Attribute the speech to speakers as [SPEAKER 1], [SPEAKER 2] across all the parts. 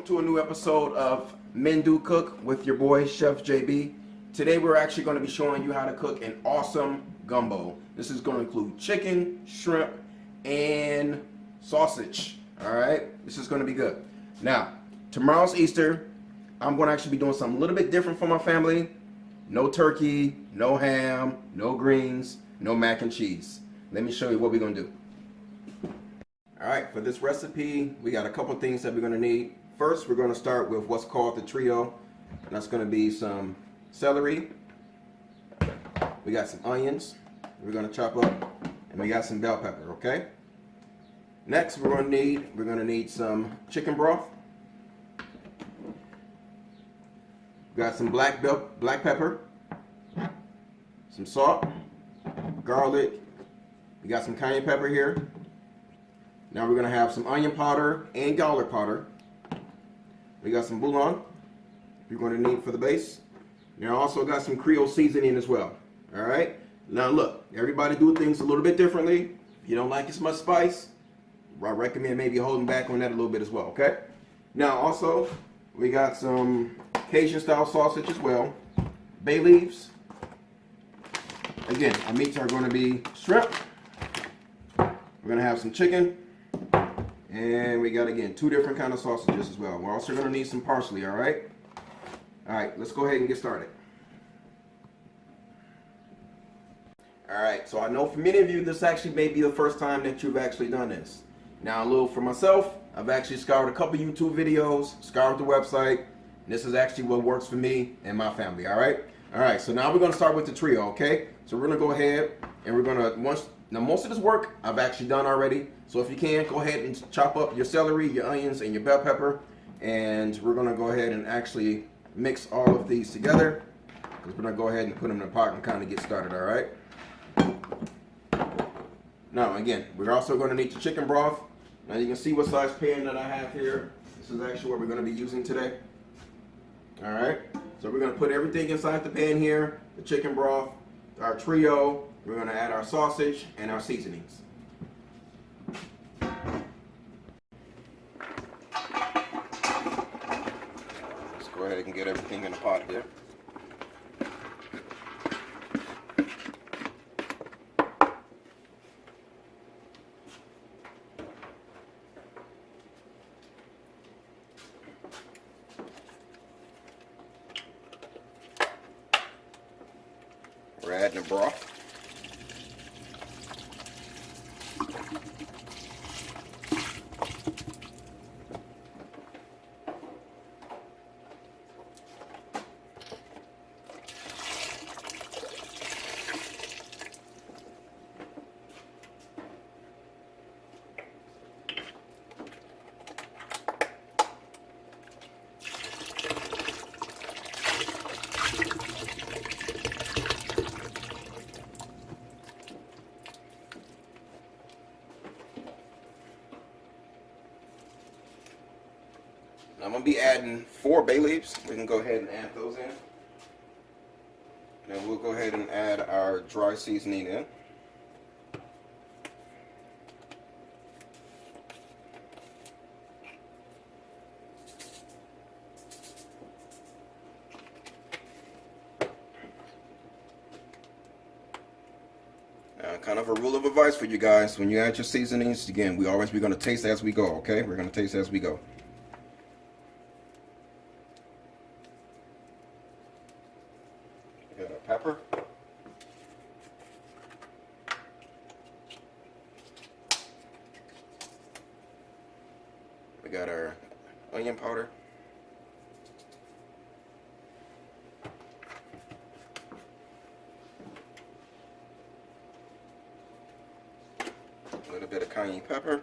[SPEAKER 1] to a new episode of Men Do Cook with your boy Chef JB. Today we're actually going to be showing you how to cook an awesome gumbo. This is going to include chicken, shrimp, and sausage. Alright, this is going to be good. Now, tomorrow's Easter. I'm going to actually be doing something a little bit different for my family. No turkey, no ham, no greens, no mac and cheese. Let me show you what we're going to do. Alright, for this recipe, we got a couple things that we're going to need. First, we're going to start with what's called the trio. And that's going to be some celery. We got some onions we're going to chop up. And we got some bell pepper, okay? Next, we're going to need some chicken broth. We got some black pepper, some salt, garlic. We got some cayenne pepper here. Now we're going to have some onion powder and garlic powder. We got some bouillon you're going to need for the base. And I also got some Creole seasoning as well. Alright? Now look, everybody do things a little bit differently. If you don't like as much spice, I recommend maybe holding back on that a little bit as well. Okay? Now also, we got some Cajun style sausage as well. Bay leaves. Again, our meats are going to be shrimp. We're going to have some chicken. And we got, again, 2 different kind of sausages as well. We're also going to need some parsley, all right? All right, let's go ahead and get started. All right, so I know for many of you, this actually may be the first time that you've actually done this. Now, a little for myself, I've actually scoured a couple YouTube videos, scoured the website. And this is actually what works for me and my family, all right? All right, so now we're going to start with the trio, okay? So we're going to go ahead and we're going to, now most of this work I've actually done already. So if you can, go ahead and chop up your celery, your onions, and your bell pepper. And we're going to go ahead and actually mix all of these together. Because we're going to go ahead and put them in the pot and kind of get started, all right? Now, again, we're also going to need the chicken broth. Now you can see what size pan that I have here. This is actually what we're going to be using today. All right, so we're going to put everything inside the pan here, the chicken broth, our trio. We're going to add our sausage and our seasonings. Let's go ahead and get everything in the pot here. We're adding the broth. I'm going to be adding 4 bay leaves. We can go ahead and add those in. And we'll go ahead and add our dry seasoning in. Kind of a rule of advice for you guys, when you add your seasonings, again, we're going to taste as we go, okay? We're going to taste as we go. We got our pepper. We got our onion powder. A little bit of cayenne pepper.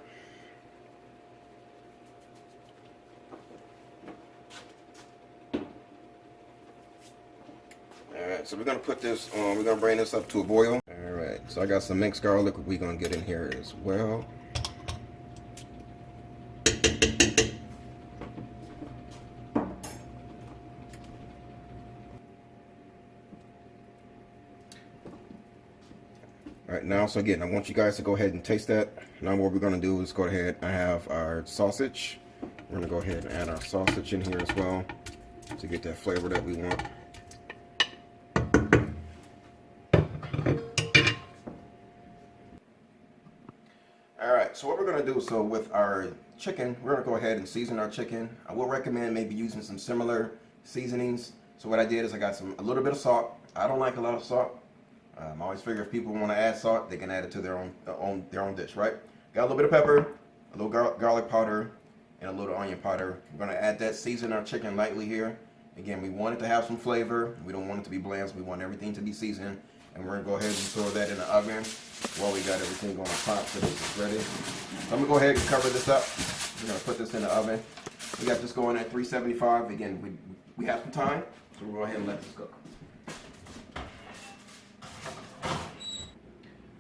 [SPEAKER 1] Alright, so we're going to put this on, we're going to bring this up to a boil. Alright, so I got some mixed garlic we're going to get in here as well. Alright, now, so again, I want you guys to go ahead and taste that. Now what we're going to do is go ahead and have our sausage. We're gonna go ahead and add our sausage in here as well to get that flavor that we want. Alright, so what we're gonna do, so with our chicken, we're gonna go ahead and season our chicken. I will recommend maybe using some similar seasonings. So what I did is I got a little bit of salt. I don't like a lot of salt. I always figure if people want to add salt, they can add it to their own dish, right? Got a little bit of pepper, a little garlic powder, and a little onion powder. We're going to add that, season our chicken lightly here. Again, we want it to have some flavor. We don't want it to be bland, so we want everything to be seasoned. And we're going to go ahead and throw that in the oven while we got everything on the top so this is ready. So I'm going to go ahead and cover this up. We're going to put this in the oven. We got this going at 375. Again, we have some time, so we'll go ahead and let this cook.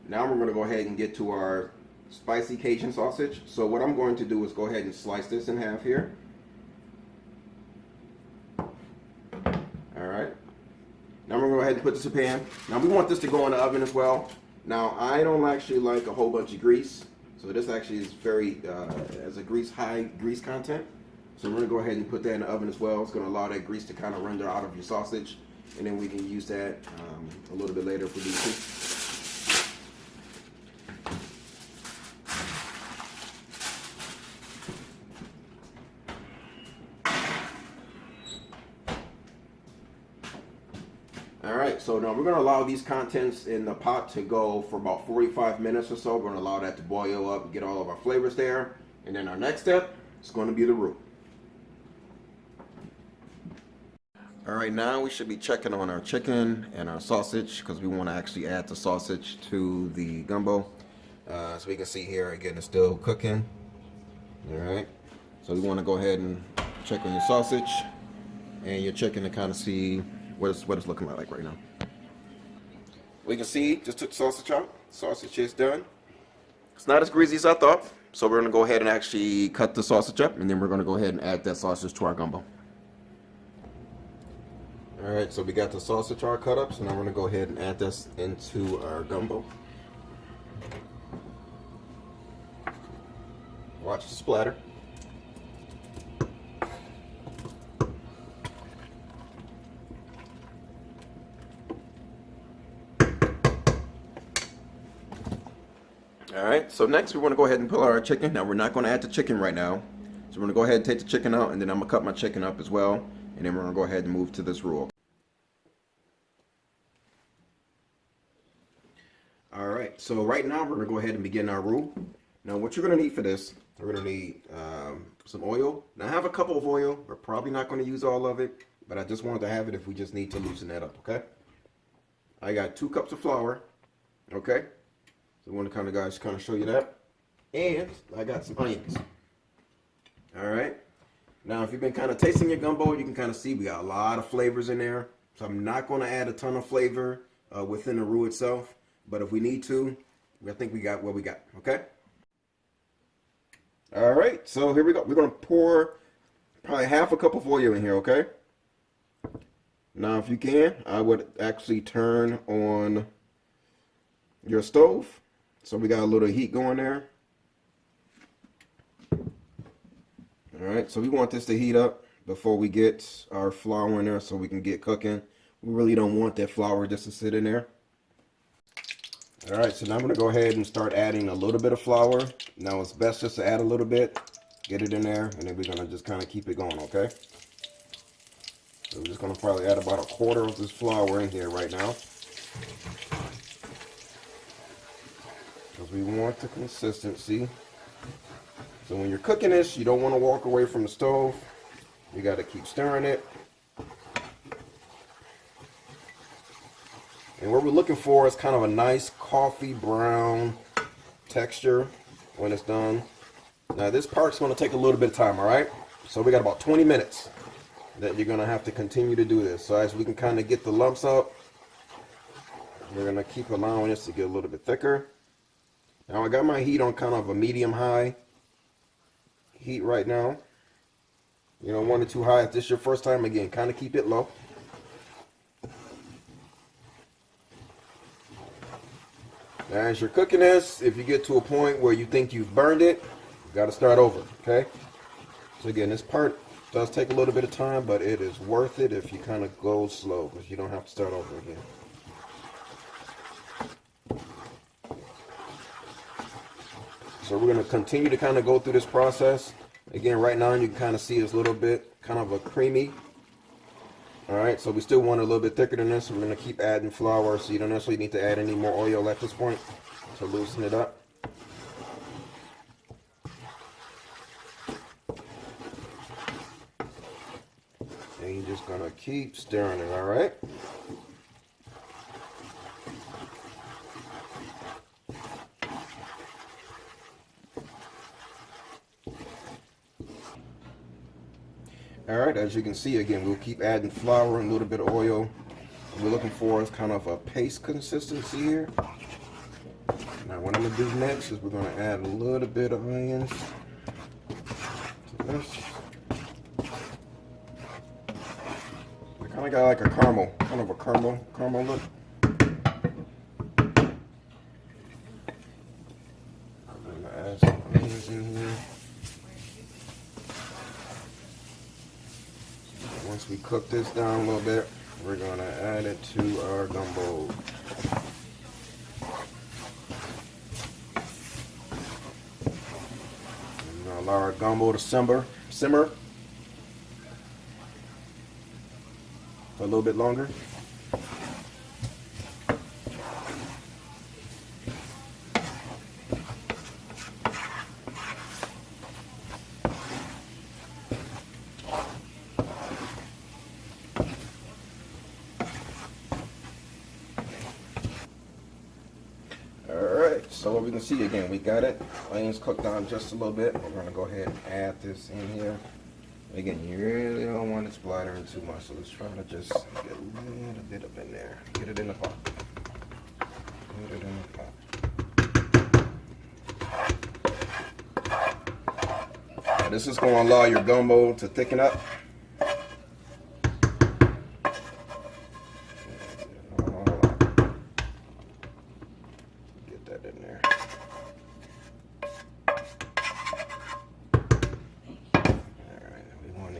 [SPEAKER 1] Now we're going to go ahead and get to our spicy Cajun sausage. So what I'm going to do is go ahead and slice this in half here. Alright. Now we're going to go ahead and put this in a pan. Now we want this to go in the oven as well. Now I don't actually like a whole bunch of grease. So this actually is very, has a high grease content. So we're going to go ahead and put that in the oven as well. It's going to allow that grease to kind of render out of your sausage. And then we can use that a little bit later if we need to. Alright, so now we're going to allow these contents in the pot to go for about 45 minutes or so. We're going to allow that to boil up and get all of our flavors there. And then our next step is going to be the roux. Alright, now we should be checking on our chicken and our sausage because we want to actually add the sausage to the gumbo. So we can see here, again, it's still cooking. Alright, so we want to go ahead and check on your sausage and your chicken to kind of see what it's looking like right now. We can see, just took the sausage out. Sausage is done. It's not as greasy as I thought, so we're going to go ahead and actually cut the sausage up, and then we're going to go ahead and add that sausage to our gumbo. Alright, so we got the sausage all cut up, so now we're going to go ahead and add this into our gumbo. Watch the splatter. Alright, so next we want to go ahead and pull out our chicken. Now we're not going to add the chicken right now. So we're going to go ahead and take the chicken out, and then I'm going to cut my chicken up as well. And then we're going to go ahead and move to this roux. Alright, so right now we're going to go ahead and begin our roux. Now what you're going to need for this, we're going to need some oil. Now I have a couple of oil. We're probably not going to use all of it, but I just wanted to have it if we just need to loosen that up, okay? I got 2 cups of flour, okay? So I want to kind of show you that. And I got some onions. Alright. Now if you've been kind of tasting your gumbo, you can kind of see we got a lot of flavors in there. So I'm not going to add a ton of flavor within the roux itself. But if we need to, I think we got what we got. Okay? Alright, so here we go. We're going to pour probably half a cup of oil in here, okay? Now if you can, I would actually turn on your stove. So we got a little heat going there. Alright, so we want this to heat up before we get our flour in there so we can get cooking. We really don't want that flour just to sit in there. Alright, so now I'm going to go ahead and start adding a little bit of flour. Now it's best just to add a little bit, get it in there, and then we're going to just kind of keep it going, okay? So we're just going to probably add about 1/4 of this flour in here right now. Because we want the consistency. So when you're cooking this, you don't want to walk away from the stove. You got to keep stirring it. And what we're looking for is kind of a nice coffee brown texture when it's done. Now this part's going to take a little bit of time, all right? So we got about 20 minutes that you're going to have to continue to do this. So as we can kind of get the lumps up, we're going to keep allowing this to get a little bit thicker. Now I got my heat on kind of a medium-high heat right now. You don't want it too high. If this is your first time, again, kind of keep it low. Now as you're cooking this, if you get to a point where you think you've burned it, you got to start over, okay? So again, this part does take a little bit of time, but it is worth it if you kind of go slow, because you don't have to start over again. So we're going to continue to kind of go through this process. Again, right now you can kind of see it's a little bit kind of a creamy. All right, so we still want it a little bit thicker than this, so we're going to keep adding flour, so you don't necessarily need to add any more oil at this point to loosen it up. And you're just going to keep stirring it, all right? All right, as you can see, again, we'll keep adding flour and a little bit of oil. What we're looking for is kind of a paste consistency here. Now, what I'm going to do next is we're going to add a little bit of onions to this. We kind of got like a caramel, kind of a caramel look. I'm going to add some onions in here. Once we cook this down a little bit, we're going to add it to our gumbo. And allow our gumbo to simmer for a little bit longer. So what we can see, again, we got it. Onions cooked down just a little bit. We're going to go ahead and add this in here. Again, you really don't want it splattering too much, so let's try to just get a little bit up in there. Get it in the pot. Put it in the pot. Now, this is going to allow your gumbo to thicken up.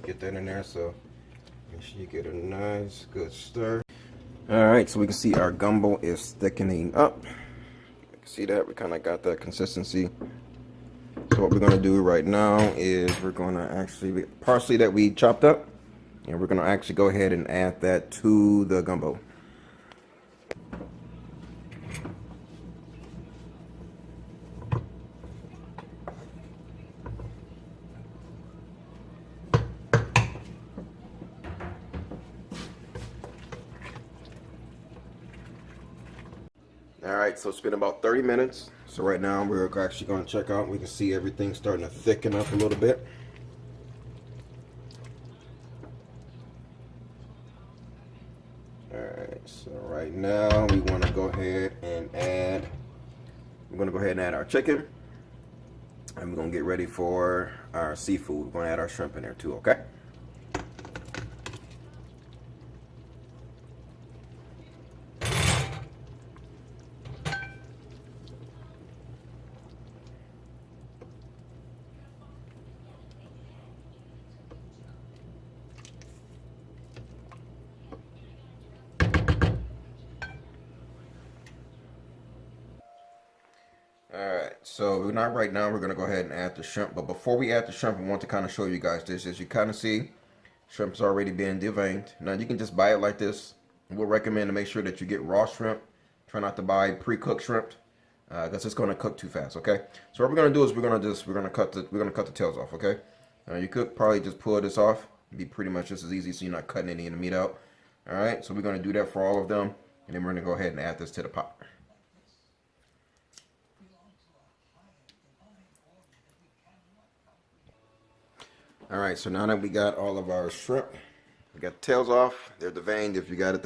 [SPEAKER 1] Get that in there, so make sure you get a nice good stir. All right, so we can see our gumbo is thickening up. You can see that we kind of got that consistency. So what we're going to do right now is we're going to actually parsley that we chopped up, and we're going to actually go ahead and add that to the gumbo. All right, so it's been about 30 minutes. So right now we're actually going to check out. We can see everything starting to thicken up a little bit. All right, so right now we want to go ahead and add, our chicken. And we're going to get ready for our seafood. We're going to add our shrimp in there too, okay? Alright, so right now we're going to go ahead and add the shrimp. But before we add the shrimp, I want to kind of show you guys this. As you kind of see, shrimp's already been deveined. Now you can just buy it like this. We'll recommend to make sure that you get raw shrimp. Try not to buy pre-cooked shrimp, because it's going to cook too fast, okay? So what we're going to do is we're going to cut the tails off, okay? You could probably just pull this off. It'd be pretty much just as easy, so you're not cutting any of the meat out. Alright, so we're going to do that for all of them. And then we're going to go ahead and add this to the pot. All right, so now that we got all of our shrimp, we got the tails off, they're deveined if you got it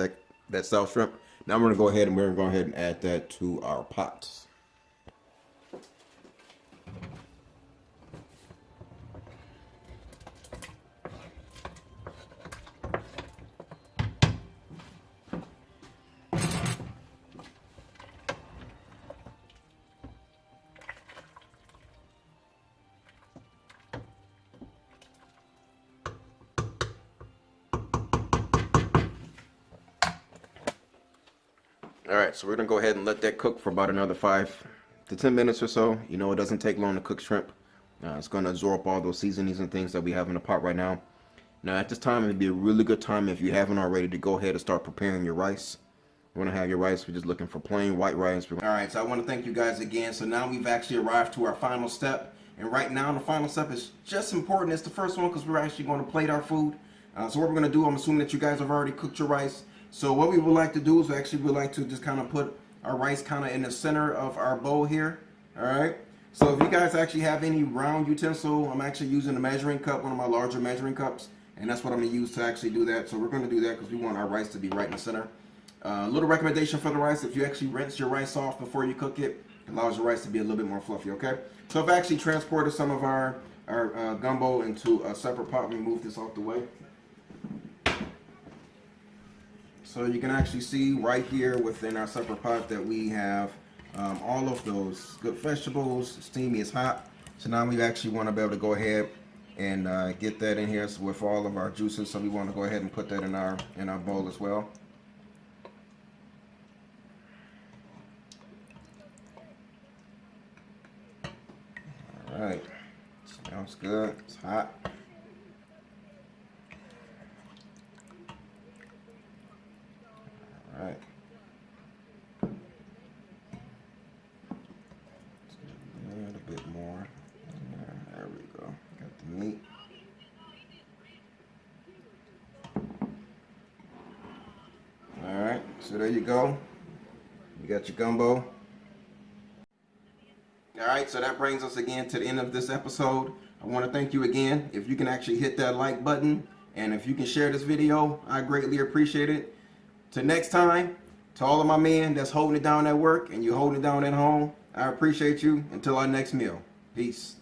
[SPEAKER 1] that style shrimp. Now we're gonna go ahead and add that to our pots. All right, so we're gonna go ahead and let that cook for about another 5 to 10 minutes or so. You know, it doesn't take long to cook shrimp. It's gonna absorb all those seasonings and things that we have in the pot right now. Now at this time, it'd be a really good time if you haven't already to go ahead and start preparing your rice. We're gonna have your rice. We're just looking for plain white rice. All right, so I want to thank you guys again. So now we've actually arrived to our final step, and right now the final step is just important as the first one because we're actually going to plate our food. So what we're gonna do, I'm assuming that you guys have already cooked your rice. So what we would like to do is actually we'd like to just kind of put our rice kind of in the center of our bowl here. All right. So if you guys actually have any round utensil, I'm actually using a measuring cup, one of my larger measuring cups, and that's what I'm gonna use to actually do that. So we're gonna do that because we want our rice to be right in the center. Little recommendation for the rice: if you actually rinse your rice off before you cook it, it allows your rice to be a little bit more fluffy. Okay. So I've actually transported some of our gumbo into a separate pot. Let me move this off the way. So you can actually see right here within our separate pot that we have all of those good vegetables. Steamy is hot. So now we actually want to be able to go ahead and get that in here with all of our juices. So we want to go ahead and put that in our bowl as well. All right, smells good. It's hot. All right. A little bit more. There we go. Got the meat. All right. So there you go. You got your gumbo. All right. So that brings us again to the end of this episode. I want to thank you again. If you can actually hit that like button and if you can share this video, I greatly appreciate it. Till next time, to all of my men that's holding it down at work and you holding it down at home, I appreciate you. Until our next meal. Peace.